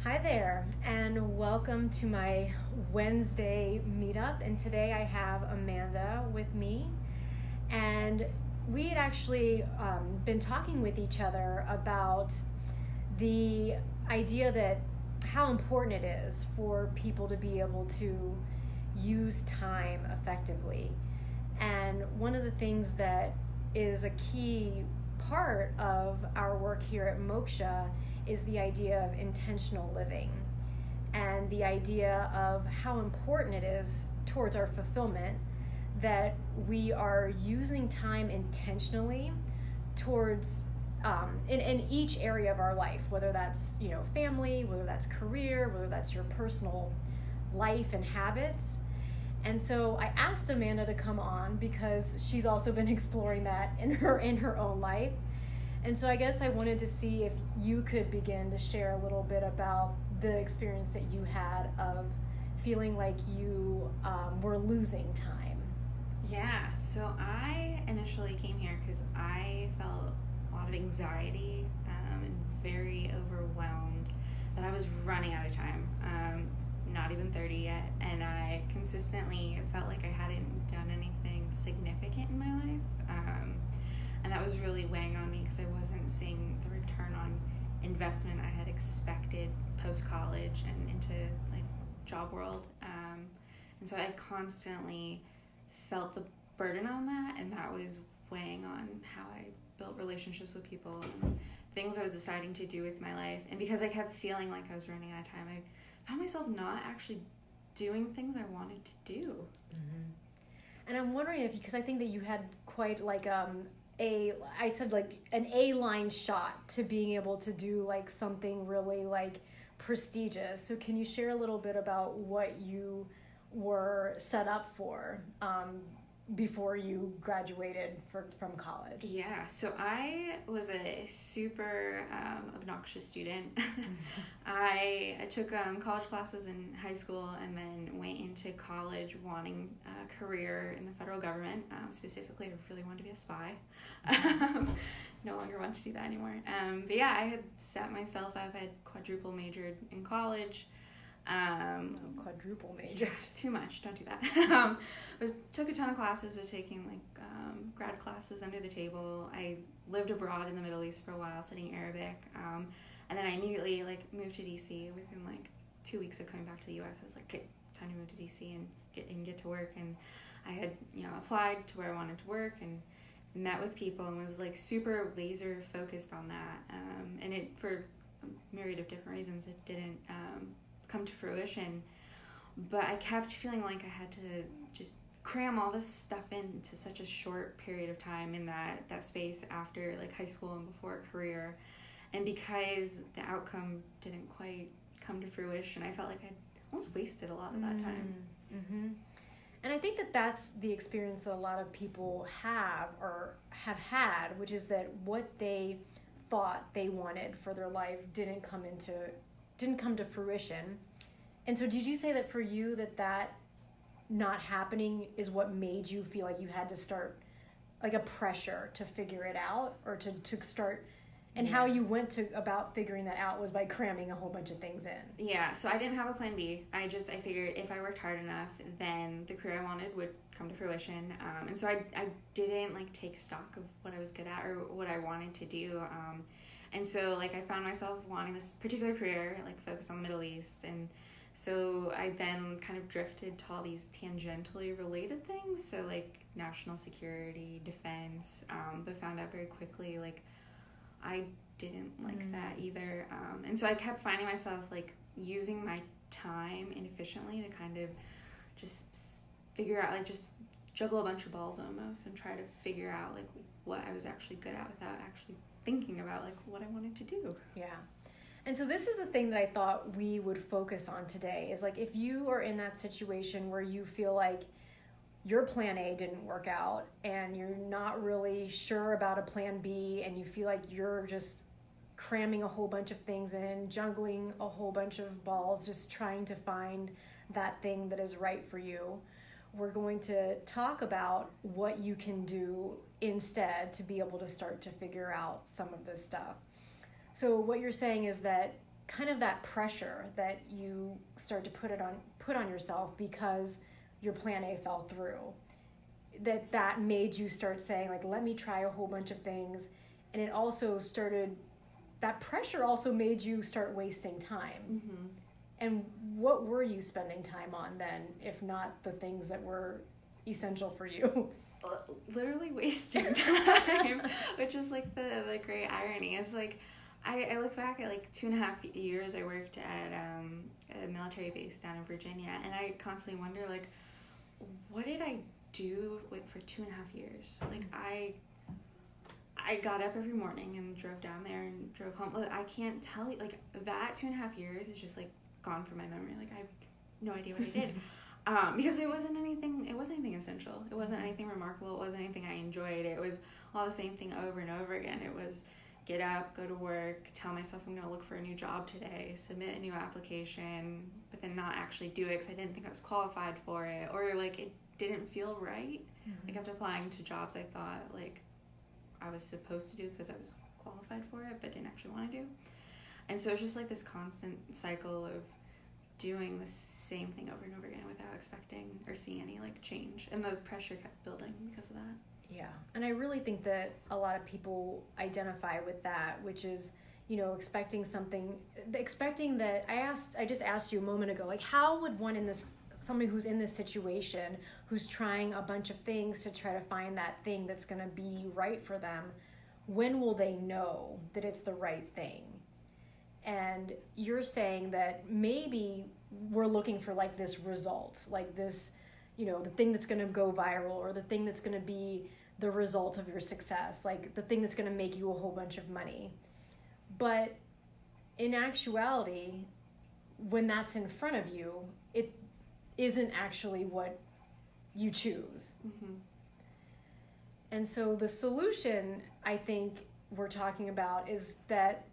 Hi there, and welcome to my Wednesday meetup. And today I have Amanda with me. And we had actually been talking with each other about the idea that how important it is for people to be able to use time effectively. And one of the things that is a key part of our work here at Moksha is the idea of intentional living and the idea of how important it is towards our fulfillment that we are using time intentionally towards in each area of our life, whether that's family, whether that's career, whether that's your personal life and habits. And so I asked Amanda to come on because she's also been exploring that in her own life. And so I guess I wanted to see if you could begin to share a little bit about the experience that you had of feeling like you were losing time. Yeah, so I initially came here because I felt a lot of anxiety and very overwhelmed that I was running out of time. Not even 30 yet, and I consistently felt like I hadn't done anything significant in my life. And that was really weighing on me because I wasn't seeing the return on investment I had expected post-college and into like job world. And so I constantly felt the burden on that, and that was weighing on how I built relationships with people and things I was deciding to do with my life. And because I kept feeling like I was running out of time, I found myself not actually doing things I wanted to do. Mm-hmm. And I'm wondering if, because I think that you had quite like an A-line shot to being able to do like something really like prestigious. So can you share a little bit about what you were set up for before you graduated from college? Yeah, so I was a super obnoxious student. I took college classes in high school and then went into college wanting a career in the federal government. Specifically, I really wanted to be a spy. No longer want to do that anymore. But yeah, I had set myself up. I had quadruple majored in college. Quadruple major. Yeah, too much. Don't do that. Took a ton of classes. Was taking like grad classes under the table. I lived abroad in the Middle East for a while, studying Arabic, and then I immediately like moved to DC within like 2 weeks of coming back to the U.S. I was like, okay, time to move to DC and get to work. And I had applied to where I wanted to work and met with people and was like super laser focused on that. And it, for a myriad of different reasons, it didn't come to fruition, but I kept feeling like I had to just cram all this stuff into such a short period of time in that space after like high school and before a career. And because the outcome didn't quite come to fruition, I felt like I'd almost wasted a lot of that time. Mm-hmm. And I think that that's the experience that a lot of people have or have had, which is that what they thought they wanted for their life didn't come to fruition. And so did you say that for you that not happening is what made you feel like you had to start like a pressure to figure it out or to start, and how you went about figuring that out was by cramming a whole bunch of things in? Yeah, so I didn't have a plan B. I figured if I worked hard enough, then the career I wanted would come to fruition. And so I didn't like take stock of what I was good at or what I wanted to do. And so like I found myself wanting this particular career, like focus on the Middle East. And so I then kind of drifted to all these tangentially related things. So like national security, defense, but found out very quickly like I didn't like that either. And so I kept finding myself like using my time inefficiently to kind of just figure out, like just juggle a bunch of balls almost and try to figure out like what I was actually good at without actually thinking about like what I wanted to do. Yeah. And so this is the thing that I thought we would focus on today is like if you are in that situation where you feel like your plan A didn't work out and you're not really sure about a plan B and you feel like you're just cramming a whole bunch of things in, juggling a whole bunch of balls, just trying to find that thing that is right for you, we're going to talk about what you can do instead to be able to start to figure out some of this stuff. So what you're saying is that kind of that pressure that you start to put on yourself because your plan A fell through, that made you start saying, like, let me try a whole bunch of things. And it also started, that pressure also made you start wasting time. Mm-hmm. And what were you spending time on then, if not the things that were essential for you? Literally wasting time, which is like the great irony. It's like, I look back at like 2.5 years I worked at a military base down in Virginia, and I constantly wonder, like, what did I do for 2.5 years? Like, I got up every morning and drove down there and drove home. Like, I can't tell you, like, that 2.5 years is just like gone from my memory. Like, I have no idea what I did. Because it wasn't anything essential. It wasn't anything remarkable. It wasn't anything I enjoyed. It was all the same thing over and over again. It was get up, go to work, tell myself I'm going to look for a new job today, submit a new application, but then not actually do it because I didn't think I was qualified for it, or like it didn't feel right. Mm-hmm. I kept applying to jobs I thought like I was supposed to do because I was qualified for it, but didn't actually want to do. And so it's just like this constant cycle of doing the same thing over and over again without expecting or seeing any like change, and the pressure kept building because of that. Yeah, and I really think that a lot of people identify with that, which is, you know, expecting that I just asked you a moment ago, like, how would somebody who's in this situation, who's trying a bunch of things to try to find that thing that's going to be right for them, when will they know that it's the right thing? And you're saying that maybe we're looking for like this result, like this, you know, the thing that's going to go viral, or the thing that's going to be the result of your success, like the thing that's going to make you a whole bunch of money. But in actuality, when that's in front of you, it isn't actually what you choose. Mm-hmm. And so the solution, I think we're talking about, is that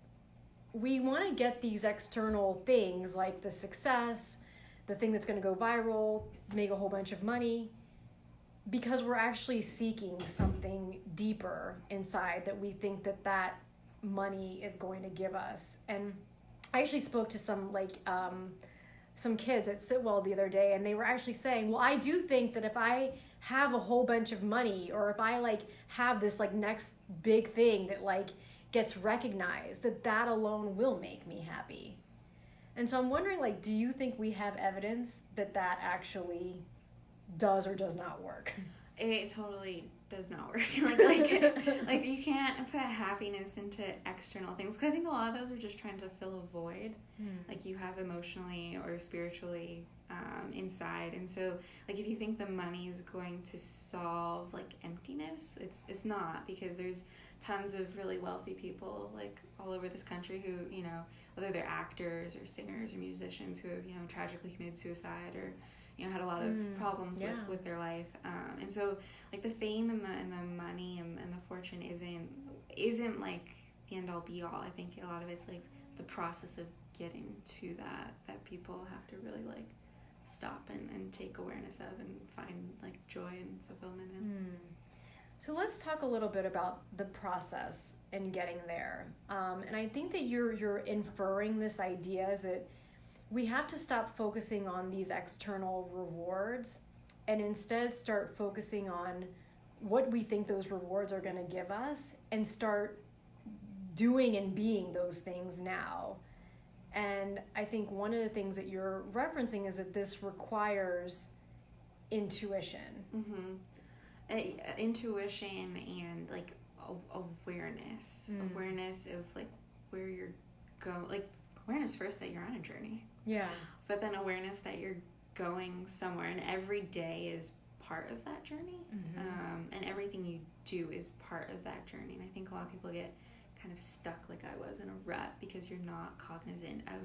we want to get these external things like the success, the thing that's going to go viral, make a whole bunch of money, because we're actually seeking something deeper inside that we think that money is going to give us. And I actually spoke to some kids at Sitwell the other day, and they were actually saying, well, I do think that if I have a whole bunch of money, or if I like have this like next big thing that like gets recognized, that alone will make me happy. And so I'm wondering, like, do you think we have evidence that actually does or does not work? It totally does not work. like you can't put happiness into external things, because I think a lot of those are just trying to fill a void like you have emotionally or spiritually inside. And so like if you think the money is going to solve like emptiness, it's not, because there's tons of really wealthy people like all over this country who, you know, whether they're actors or singers or musicians, who have, you know, tragically committed suicide or, you know, had a lot of problems with their life. And so like the fame and the money and the fortune isn't like the end all be all. I think a lot of it's like the process of getting to that people have to really like stop and take awareness of and find like joy and fulfillment in. So let's talk a little bit about the process and getting there. And I think that you're inferring this idea is that we have to stop focusing on these external rewards and instead start focusing on what we think those rewards are going to give us, and start doing and being those things now. And I think one of the things that you're referencing is that this requires intuition. Intuition and like awareness of like where you're going, like awareness first that you're on a journey, but then awareness that you're going somewhere, and every day is part of that journey. And everything you do is part of that journey. And I think a lot of people get kind of stuck like I was in a rut because you're not cognizant of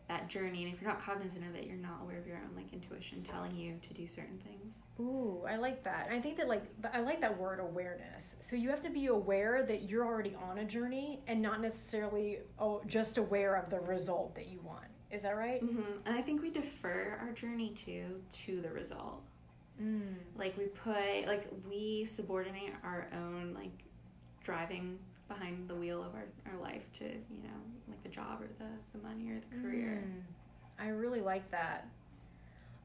that journey, and if you're not cognizant of it, you're not aware of your own like intuition telling you to do certain things. Ooh, I like that. And I think that I like that word, awareness. So you have to be aware that you're already on a journey, and not necessarily just aware of the result that you want. Is that right? And I think we defer our journey to the result. Like we subordinate our own like driving behind the wheel of our life to, you know, like the job or the money or the career. I really like that.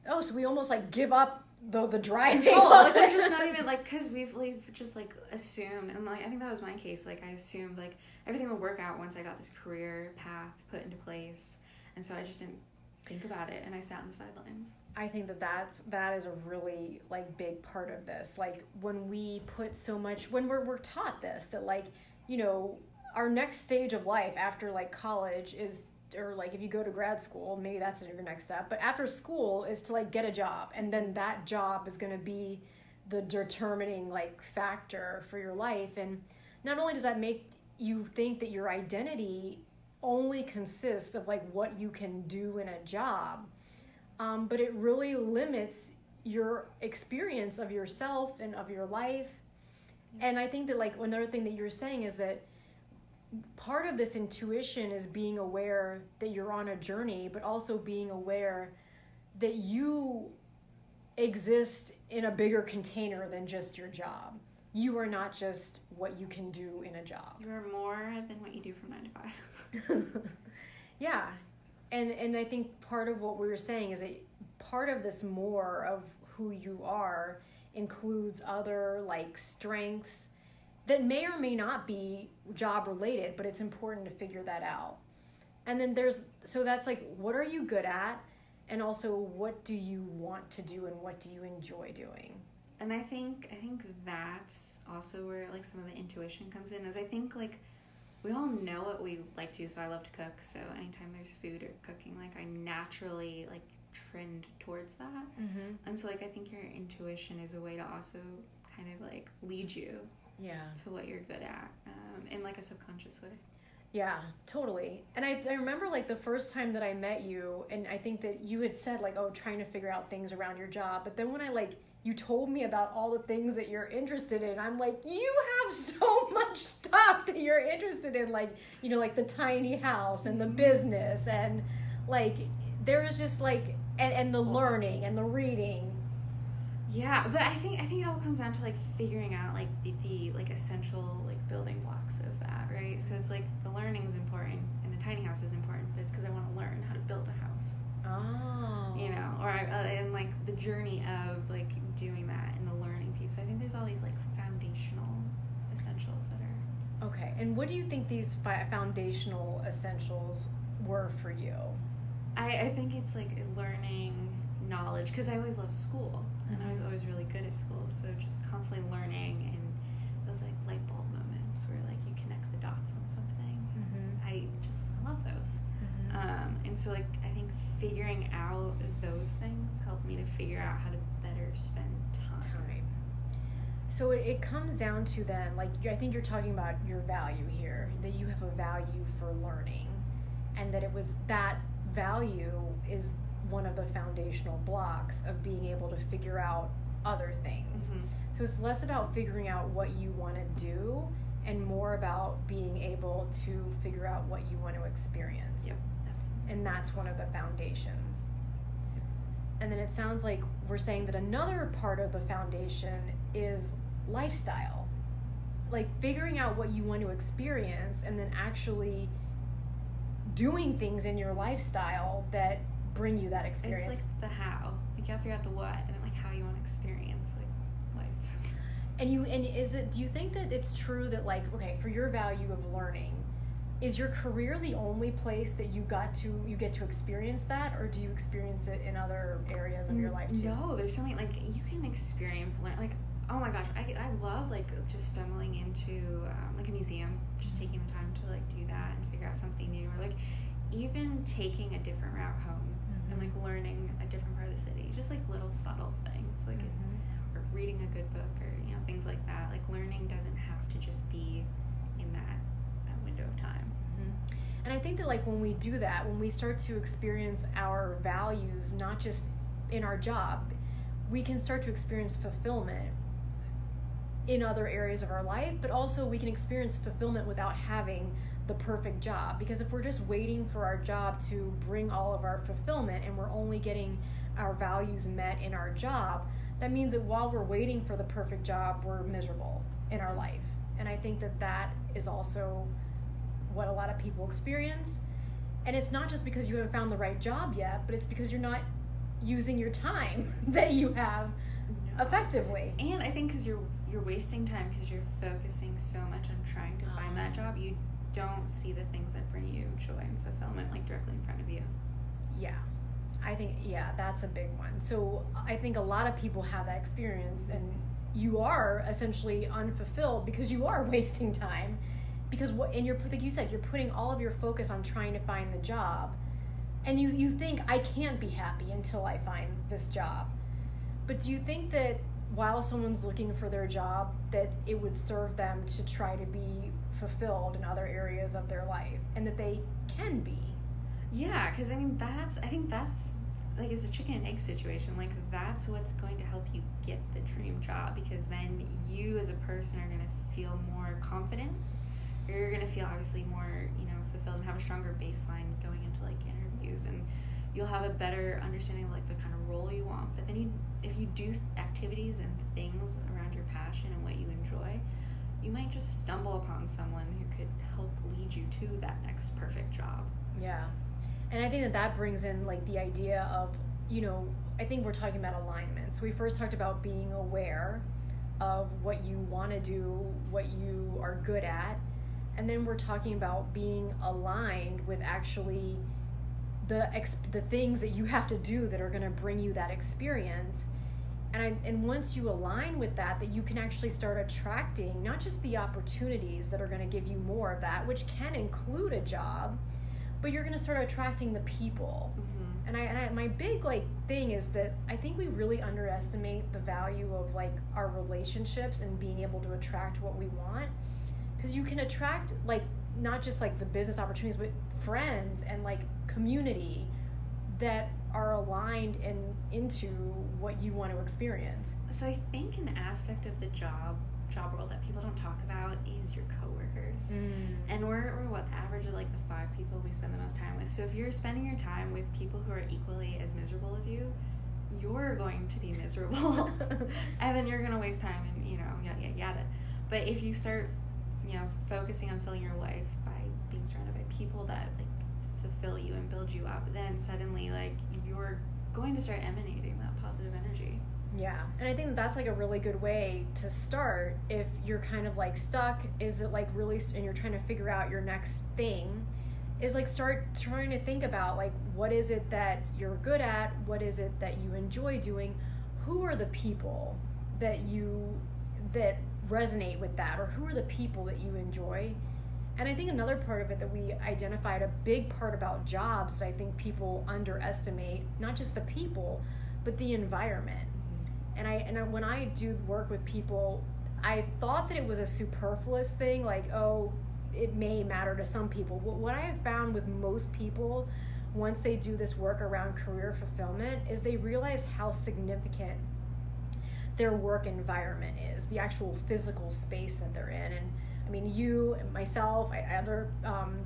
Oh, so we almost like give up the driving. Control. Like we're just not even like, because we've just like assumed, and like I think that was my case. Like I assumed like everything would work out once I got this career path put into place, and so I just didn't think about it, and I sat on the sidelines. I think that is a really like big part of this. Like when we put so much, when we're taught this, that like, you know, our next stage of life after like college is, or like if you go to grad school, maybe that's your next step, but after school is to like get a job, and then that job is going to be the determining like factor for your life. And not only does that make you think that your identity only consists of like what you can do in a job, but it really limits your experience of yourself and of your life. And I think that like another thing that you're saying is that part of this intuition is being aware that you're on a journey, but also being aware that you exist in a bigger container than just your job. You are not just what you can do in a job. You are more than what you do from 9 to 5. Yeah. And I think part of what we were saying is that part of this more of who you are includes other like strengths that may or may not be job related, but it's important to figure that out. And then so that's like, what are you good at? And also, what do you want to do and what do you enjoy doing? And I think that's also where like some of the intuition comes in, is I think like we all know what we like to do. So I love to cook. So anytime there's food or cooking, like I naturally like trend towards that. Mm-hmm. And so like I think your intuition is a way to also kind of like lead you to what you're good at, in like a subconscious way. Yeah, totally. And I remember like the first time that I met you, and I think that you had said like, oh, trying to figure out things around your job. But then when you told me about all the things that you're interested in, I'm like, you have so much stuff that you're interested in, like, you know, like the tiny house and the business, and like there is just like, and the learning and the reading. Yeah, but I think it all comes down to like figuring out like the like essential like building blocks of that, right? So it's like the learning's important and the tiny house is important, but it's because I want to learn how to build a house. Oh. You know, or and like the journey of like doing that and the learning piece. So I think there's all these like foundational essentials that are. Okay, and what do you think these foundational essentials were for you? I think it's like learning knowledge, because I always loved school. And I was always really good at school, so just constantly learning and those like light bulb moments where like you connect the dots on something. Mm-hmm. I love those. Mm-hmm. And so like I think figuring out those things helped me to figure out how to better spend time. So it comes down to then, like, I think you're talking about your value here, that you have a value for learning, and that it was that value is one of the foundational blocks of being able to figure out other things. Mm-hmm. So it's less about figuring out what you want to do and more about being able to figure out what you want to experience. Yep, absolutely. And that's one of the foundations. Yep. And then it sounds like we're saying that another part of the foundation is lifestyle. Like figuring out what you want to experience and then actually doing things in your lifestyle that bring you that experience. It's like the how. Like you have to figure out the what and then like how you want to experience like life. And do you think that it's true that like, okay, for your value of learning, is your career the only place that you get to experience that, or do you experience it in other areas of your life too? No, there's so many, like you can experience like, oh my gosh, I love like just stumbling into like a museum, just taking the time to like do that and figure out something new, or like even taking a different route home. And like learning a different part of the city, just like little subtle things, like or reading a good book, or you know, things like that. Like learning doesn't have to just be in that window of time. And I think that like when we do that, when we start to experience our values not just in our job, we can start to experience fulfillment in other areas of our life, but also we can experience fulfillment without having the perfect job. Because if we're just waiting for our job to bring all of our fulfillment and we're only getting our values met in our job, that means that while we're waiting for the perfect job, we're miserable in our life. And I think that is also what a lot of people experience. And it's not just because you haven't found the right job yet, but it's because you're not using your time that you have effectively. And I think because you're wasting time because you're focusing so much on trying to find that job, you don't see the things that bring you joy and fulfillment like directly in front of you. Yeah. I think, that's a big one. So I think a lot of people have that experience, and you are essentially unfulfilled because you are wasting time. Because like you said, you're putting all of your focus on trying to find the job, and you think, I can't be happy until I find this job. But do you think that while someone's looking for their job, that it would serve them to try to be fulfilled in other areas of their life, and that they can be? Yeah, because I think that's like, it's a chicken and egg situation. Like, that's what's going to help you get the dream job, because then you as a person are going to feel more confident. You're going to feel obviously more, fulfilled, and have a stronger baseline going into like interviews, and you'll have a better understanding of like the kind of role you want. But then if you do activities and things around your passion and what you enjoy, you might just stumble upon someone who could help lead you to that next perfect job. Yeah. And I think that brings in like the idea of, I think we're talking about alignment. So we first talked about being aware of what you want to do, what you are good at. And then we're talking about being aligned with actually the things that you have to do that are going to bring you that experience. And once you align with that you can actually start attracting not just the opportunities that are going to give you more of that, which can include a job, but you're going to start attracting the people. Mm-hmm. And my big thing is that I think we really underestimate the value of our relationships and being able to attract what we want. Because you can attract not just the business opportunities, but friends and community that are aligned and into what you want to experience. So I think an aspect of the job world that people don't talk about is your coworkers. And we're what, the average of the 5 people we spend the most time with. So if you're spending your time with people who are equally as miserable as you, you're going to be miserable. And then you're going to waste time and yada yada. But if you start focusing on filling your life by being surrounded by people that fulfill you and build you up, then suddenly you're going to start emanating that positive energy. Yeah, and I think that's a really good way to start if you're kind of stuck. Is that really, and you're trying to figure out your next thing, is start trying to think about what is it that you're good at, what is it that you enjoy doing, who are the people that resonate with that, or who are the people that you enjoy. And I think another part of it that we identified, a big part about jobs that I think people underestimate, not just the people, but the environment. And when I do work with people, I thought that it was a superfluous thing, it may matter to some people. What I have found with most people, once they do this work around career fulfillment, is they realize how significant their work environment is, the actual physical space that they're in. And I mean, you and myself, other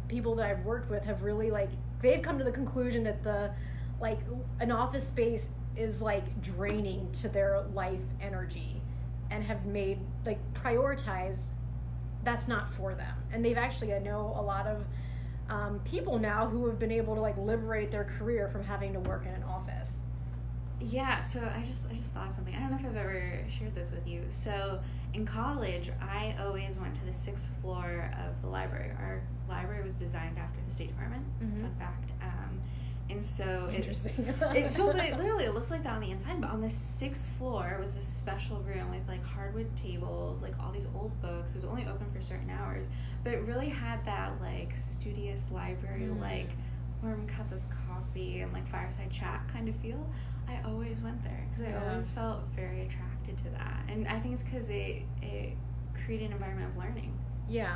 people that I've worked with have really they've come to the conclusion that an office space is draining to their life energy, and have made prioritize that's not for them. And they've actually, I know a lot of people now who have been able to liberate their career from having to work in an office. Yeah, so I just thought of something. I don't know if I've ever shared this with you. So in college, I always went to the 6th floor of the library. Our library was designed after the State Department, fun fact. And so interesting. It literally looked like that on the inside, but on the 6th floor was this special room with hardwood tables, all these old books. It was only open for certain hours, but it really had that studious library, warm cup of coffee and fireside chat kind of feel. I always went there because I always felt very attracted to that, and I think it's because it created an environment of learning. Yeah.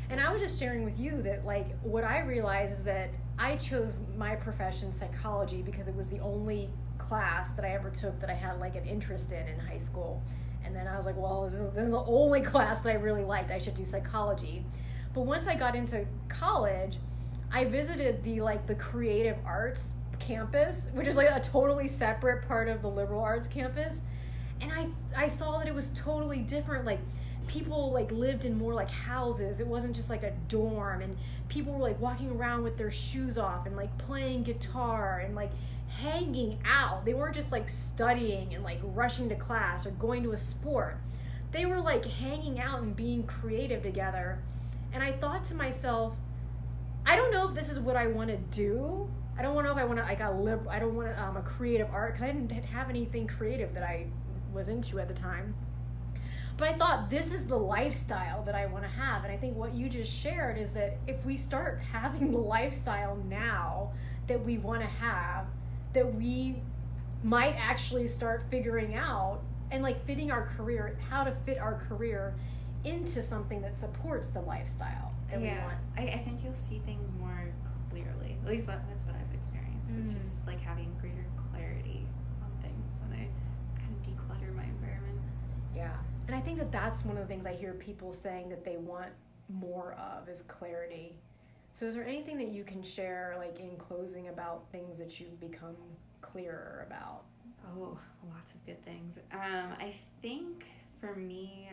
And I was just sharing with you that what I realized is that I chose my profession, psychology, because it was the only class that I ever took that I had an interest in high school. And then I was well, this is the only class that I really liked. I should do psychology. But once I got into college, I visited the creative arts campus, which is a totally separate part of the liberal arts campus. And I saw that it was totally different. people like lived in more like houses. It wasn't just like a dorm, and people were like walking around with their shoes off and like playing guitar and like hanging out. They weren't just like studying and like rushing to class or going to a sport. They were like hanging out and being creative together. And I thought to myself, I don't know if this is what I want to do. I don't know if I want to like I don't want a creative art, because I didn't have anything creative that I was into at the time. But I thought, this is the lifestyle that I want to have. And I think what you just shared is that if we start having the lifestyle now that we want to have, that we might actually start figuring out and like fitting our career, how to fit our career into something that supports the lifestyle that we want. I think you'll see things more clearly. At least that's what I've experienced. It's just like having greater clarity on things when I kind of declutter my environment. Yeah. And I think that that's one of the things I hear people saying that they want more of, is clarity. So is there anything that you can share, like in closing, about things that you've become clearer about? Oh, lots of good things. I think for me,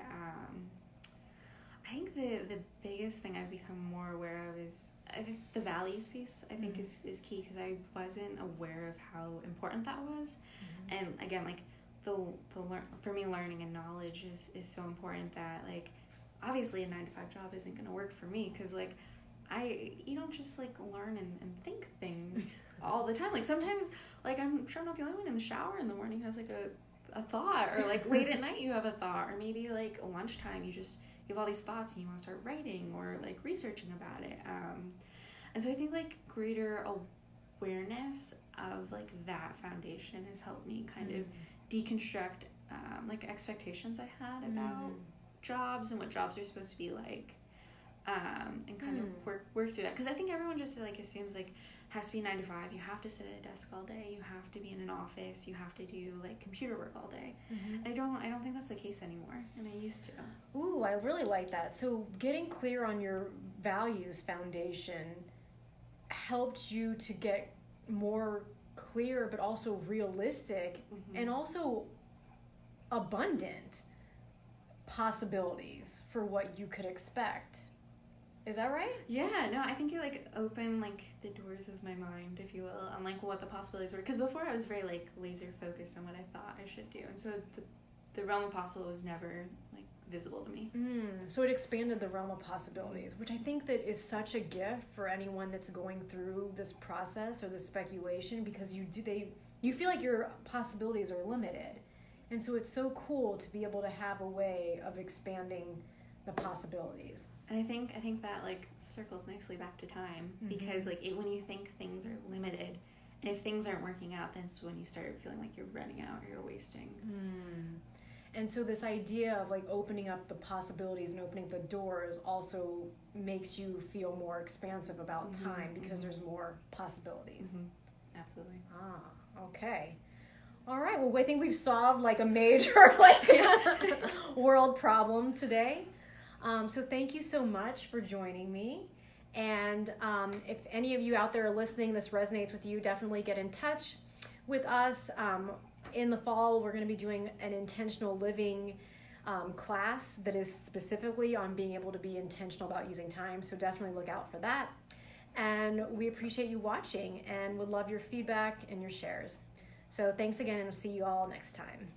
I think the biggest thing I've become more aware of is, I think the values piece, I think is key, because I wasn't aware of how important that was. And again, like for me, learning and knowledge is so important that, like, obviously a 9-to-5 job isn't going to work for me, because like you don't just like learn and think things all the time. Like sometimes, like I'm sure I'm not the only one, in the shower in the morning has like a thought, or like late at night you have a thought, or maybe like lunchtime you have all these thoughts and you want to start writing or like researching about it. And so I think like greater awareness of like that foundation has helped me kind of deconstruct like expectations I had about jobs and what jobs are supposed to be like, and kind of work through that, because I think everyone just like assumes like has to be 9 to 5, you have to sit at a desk all day, you have to be in an office, you have to do like computer work all day. I don't think that's the case anymore, and I used to. Ooh, I really like that. So getting clear on your values foundation helped you to get more clear, but also realistic, and also abundant possibilities for what you could expect. Is that right? Yeah, no, I think you like open like the doors of my mind, if you will, on like what the possibilities were. Because before I was very like laser focused on what I thought I should do, and so the realm of possible was never like visible to me. So it expanded the realm of possibilities, which I think that is such a gift for anyone that's going through this process or this speculation, because you feel like your possibilities are limited, and so it's so cool to be able to have a way of expanding the possibilities. And I think that like circles nicely back to time, because like when you think things are limited, and if things aren't working out, then it's when you start feeling like you're running out or you're wasting. And so this idea of like opening up the possibilities and opening the doors also makes you feel more expansive about time, because there's more possibilities. Absolutely. Okay. All right. Well, I think we've solved like a major like world problem today. So thank you so much for joining me. And if any of you out there are listening, this resonates with you, definitely get in touch with us. In the fall, we're going to be doing an intentional living class that is specifically on being able to be intentional about using time. So definitely look out for that. And we appreciate you watching and would love your feedback and your shares. So thanks again, and we'll see you all next time.